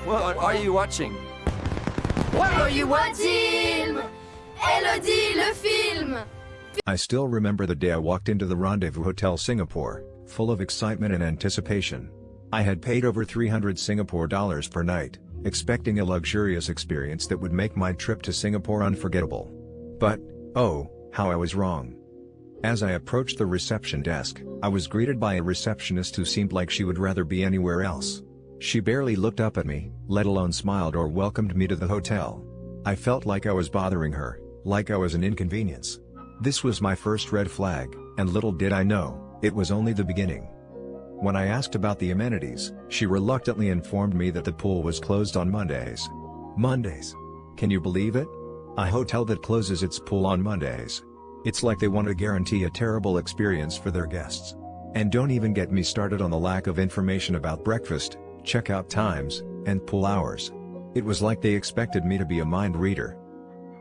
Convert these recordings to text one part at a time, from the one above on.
What are you watching? What are you watching? Elodie, le film! I still remember the day I walked into the Rendezvous Hotel Singapore, full of excitement and anticipation. I had paid over 300 Singapore dollars per night, expecting a luxurious experience that would make my trip to Singapore unforgettable. But, oh, how I was wrong. As I approached the reception desk, I was greeted by a receptionist who seemed like she would rather be anywhere else. She barely looked up at me, let alone smiled or welcomed me to the hotel. I felt like I was bothering her, like I was an inconvenience. This was my first red flag, and little did I know, it was only the beginning. When I asked about the amenities, she reluctantly informed me that the pool was closed on Mondays. Mondays? Can you believe it? A hotel that closes its pool on Mondays. It's like they want to guarantee a terrible experience for their guests. And don't even get me started on the lack of information about breakfast, checkout times, and pool hours. It was like they expected me to be a mind reader.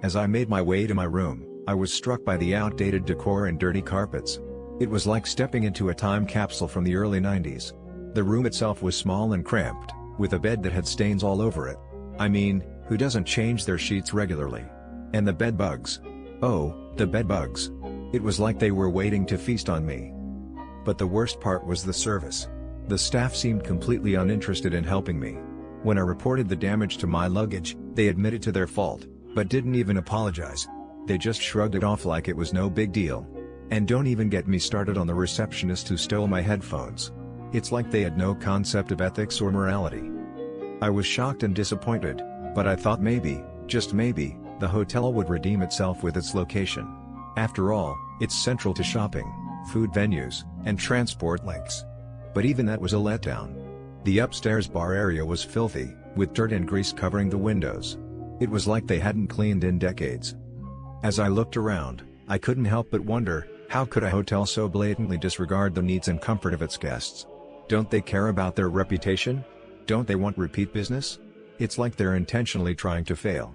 As I made my way to my room, I was struck by the outdated decor and dirty carpets. It was like stepping into a time capsule from the early 90s. The room itself was small and cramped, with a bed that had stains all over it. I mean, who doesn't change their sheets regularly? And the bed bugs. Oh, the bed bugs. It was like they were waiting to feast on me. But the worst part was the service. The staff seemed completely uninterested in helping me. When I reported the damage to my luggage, they admitted to their fault, but didn't even apologize. They just shrugged it off like it was no big deal. And don't even get me started on the receptionist who stole my headphones. It's like they had no concept of ethics or morality. I was shocked and disappointed, but I thought maybe, just maybe, the hotel would redeem itself with its location. After all, it's central to shopping, food venues, and transport links. But even that was a letdown. The upstairs bar area was filthy, with dirt and grease covering the windows. It was like they hadn't cleaned in decades. As I looked around, I couldn't help but wonder, how could a hotel so blatantly disregard the needs and comfort of its guests? Don't they care about their reputation? Don't they want repeat business? It's like they're intentionally trying to fail.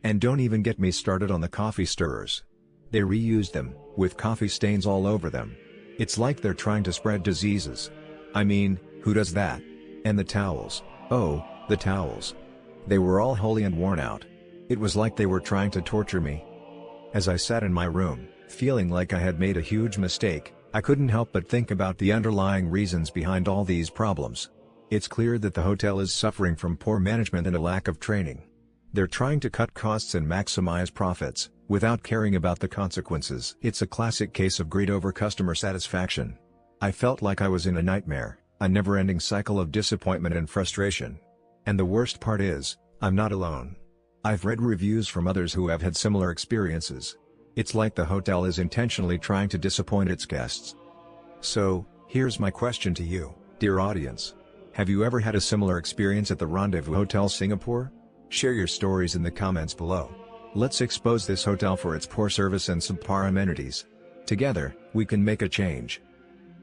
And don't even get me started on the coffee stirrers. They reused them, with coffee stains all over them. It's like they're trying to spread diseases. I mean, who does that? And the towels. Oh, the towels. They were all holey and worn out. It was like they were trying to torture me. As I sat in my room, feeling like I had made a huge mistake, I couldn't help but think about the underlying reasons behind all these problems. It's clear that the hotel is suffering from poor management and a lack of training. They're trying to cut costs and maximize profits, without caring about the consequences. It's a classic case of greed over customer satisfaction. I felt like I was in a nightmare, a never-ending cycle of disappointment and frustration. And the worst part is, I'm not alone. I've read reviews from others who have had similar experiences. It's like the hotel is intentionally trying to disappoint its guests. So, here's my question to you, dear audience. Have you ever had a similar experience at the Rendezvous Hotel Singapore? Share your stories in the comments below. Let's expose this hotel for its poor service and subpar amenities. Together, we can make a change.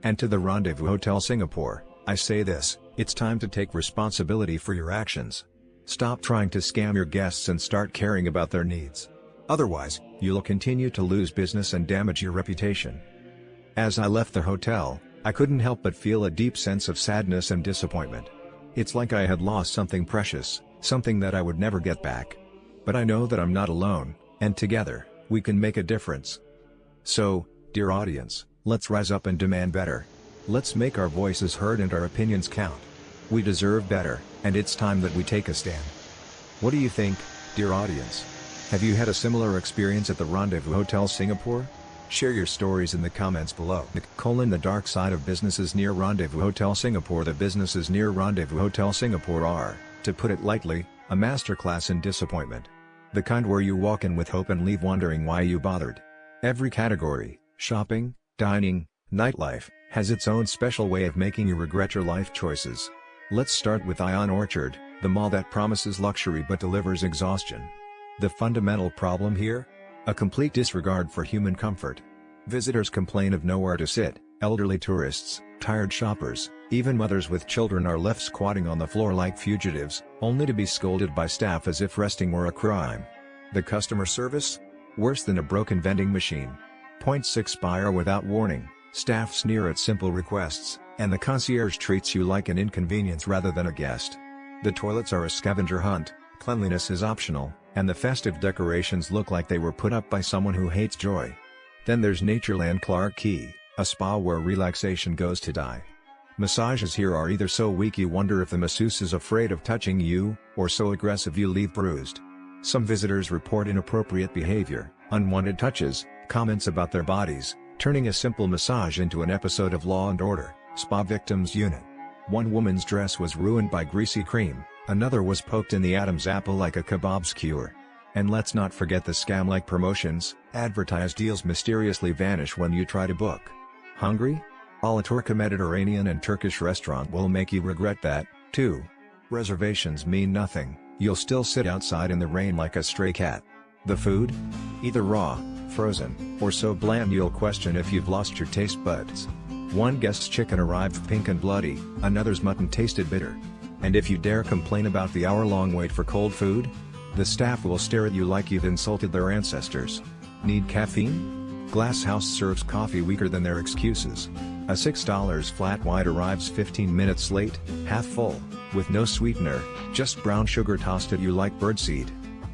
And to the Rendezvous Hotel Singapore, I say this, it's time to take responsibility for your actions. Stop trying to scam your guests and start caring about their needs. Otherwise, you'll continue to lose business and damage your reputation. As I left the hotel, I couldn't help but feel a deep sense of sadness and disappointment. It's like I had lost something precious, something that I would never get back. But I know that I'm not alone, and together, we can make a difference. So, dear audience, let's rise up and demand better. Let's make our voices heard and our opinions count. We deserve better, and it's time that we take a stand. What do you think, dear audience? Have you had a similar experience at the Rendezvous Hotel Singapore? Share your stories in the comments below. The dark side of businesses near Rendezvous Hotel Singapore. The businesses near Rendezvous Hotel Singapore are, to put it lightly, a masterclass in disappointment. The kind where you walk in with hope and leave wondering why you bothered. Every category, shopping, dining, nightlife, has its own special way of making you regret your life choices. Let's start with Ion Orchard, the mall that promises luxury but delivers exhaustion. The fundamental problem here? A complete disregard for human comfort. Visitors complain of nowhere to sit, elderly tourists, tired shoppers, even mothers with children are left squatting on the floor like fugitives, only to be scolded by staff as if resting were a crime. The customer service? Worse than a broken vending machine. Points expire without warning, staff sneer at simple requests, and the concierge treats you like an inconvenience rather than a guest. The toilets are a scavenger hunt, cleanliness is optional, and the festive decorations look like they were put up by someone who hates joy. Then there's Natureland Clarke Quay, a spa where relaxation goes to die. Massages here are either so weak you wonder if the masseuse is afraid of touching you, or so aggressive you leave bruised. Some visitors report inappropriate behavior, unwanted touches, comments about their bodies, turning a simple massage into an episode of Law & Order, Spa Victims Unit. One woman's dress was ruined by greasy cream, another was poked in the Adam's apple like a kebab skewer. And let's not forget the scam-like promotions, advertised deals mysteriously vanish when you try to book. Hungry? Alaturka Mediterranean and Turkish restaurant will make you regret that, too. Reservations mean nothing, you'll still sit outside in the rain like a stray cat. The food? Either raw, frozen, or so bland you'll question if you've lost your taste buds. One guest's chicken arrived pink and bloody, another's mutton tasted bitter. And if you dare complain about the hour-long wait for cold food, the staff will stare at you like you've insulted their ancestors. Need caffeine? Glasshouse serves coffee weaker than their excuses. A $6 flat white arrives 15 minutes late, half full, with no sweetener, just brown sugar tossed at you like birdseed.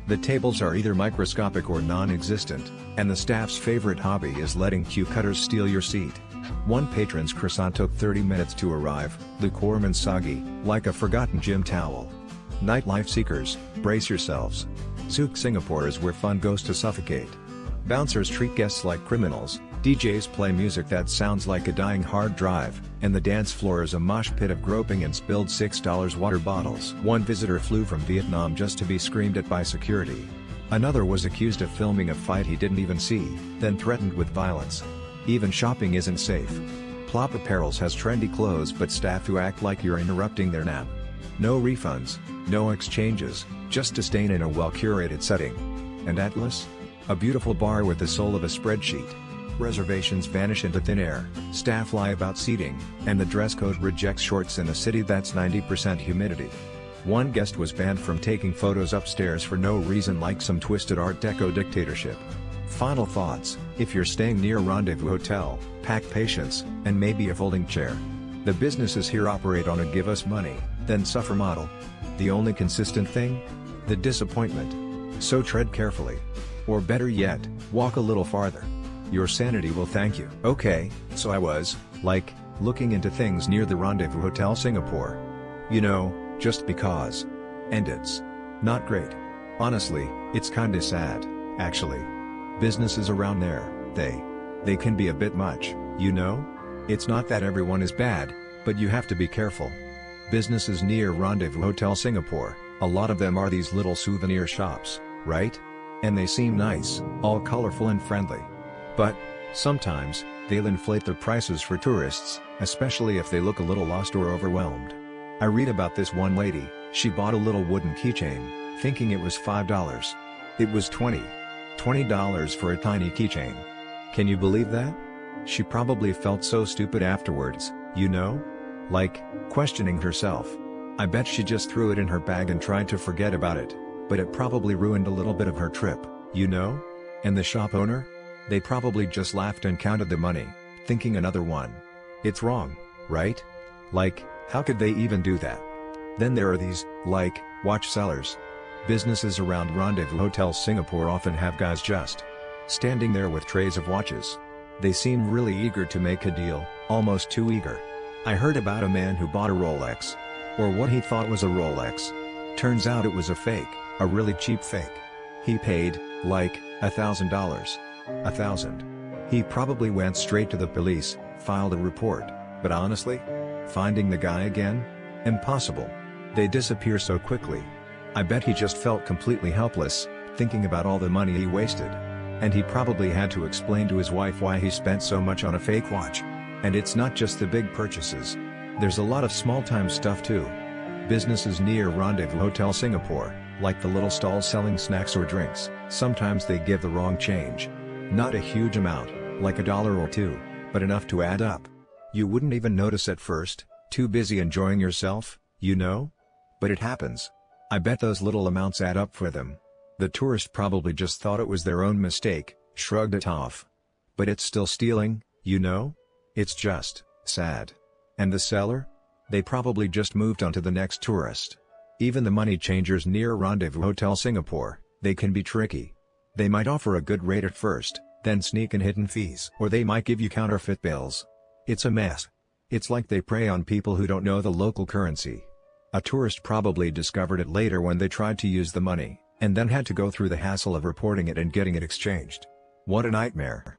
The tables are either microscopic or non-existent, and the staff's favorite hobby is letting queue cutters steal your seat. One patron's croissant took 30 minutes to arrive, lukewarm and soggy, like a forgotten gym towel. Nightlife seekers, brace yourselves. Zouk Singapore is where fun goes to suffocate. Bouncers treat guests like criminals, DJs play music that sounds like a dying hard drive, and the dance floor is a mosh pit of groping and spilled $6 water bottles. One visitor flew from Vietnam just to be screamed at by security. Another was accused of filming a fight he didn't even see, then threatened with violence. Even shopping isn't safe. Plop Apparels has trendy clothes but staff who act like you're interrupting their nap. No refunds, no exchanges, just disdain in a well-curated setting. And Atlas? A beautiful bar with the soul of a spreadsheet. Reservations vanish into thin air, staff lie about seating, and the dress code rejects shorts in a city that's 90% humidity. One guest was banned from taking photos upstairs for no reason like some twisted Art Deco dictatorship. Final thoughts: if you're staying near Rendezvous Hotel, pack patience, and maybe a folding chair. The businesses here operate on a give us money, then suffer model. The only consistent thing? The disappointment. So tread carefully. Or better yet, walk a little farther. Your sanity will thank you. Okay, so I was, looking into things near the Rendezvous Hotel Singapore. You know, just because. And it's not great. Honestly, it's kinda sad, actually. Businesses around there, they can be a bit much, you know? It's not that everyone is bad, but you have to be careful. Businesses near Rendezvous Hotel Singapore, a lot of them are these little souvenir shops, right? And they seem nice, all colorful and friendly. But, sometimes, they'll inflate their prices for tourists, especially if they look a little lost or overwhelmed. I read about this one lady, she bought a little wooden keychain, thinking it was $5. It was $20 for a tiny keychain. Can you believe that? She probably felt so stupid afterwards, you know? Questioning herself. I bet she just threw it in her bag and tried to forget about it, but it probably ruined a little bit of her trip, you know? And the shop owner? They probably just laughed and counted the money, thinking another one. It's wrong, right? How could they even do that? Then there are these, watch sellers. Businesses around Rendezvous Hotel Singapore often have guys just standing there with trays of watches. They seem really eager to make a deal, almost too eager. I heard about a man who bought a Rolex. Or what he thought was a Rolex. Turns out it was a fake, a really cheap fake. He paid, $1,000. $1,000. He probably went straight to the police, filed a report, but honestly? Finding the guy again? Impossible. They disappear so quickly. I bet he just felt completely helpless, thinking about all the money he wasted. And he probably had to explain to his wife why he spent so much on a fake watch. And it's not just the big purchases. There's a lot of small-time stuff too. Businesses near Rendezvous Hotel Singapore, like the little stalls selling snacks or drinks, sometimes they give the wrong change. Not a huge amount, like $1 or $2, but enough to add up. You wouldn't even notice at first, too busy enjoying yourself, you know? But it happens. I bet those little amounts add up for them. The tourist probably just thought it was their own mistake, shrugged it off. But it's still stealing, you know? It's just sad. And the seller? They probably just moved on to the next tourist. Even the money changers near Rendezvous Hotel Singapore, they can be tricky. They might offer a good rate at first, then sneak in hidden fees. Or they might give you counterfeit bills. It's a mess. It's like they prey on people who don't know the local currency. A tourist probably discovered it later when they tried to use the money, and then had to go through the hassle of reporting it and getting it exchanged. What a nightmare.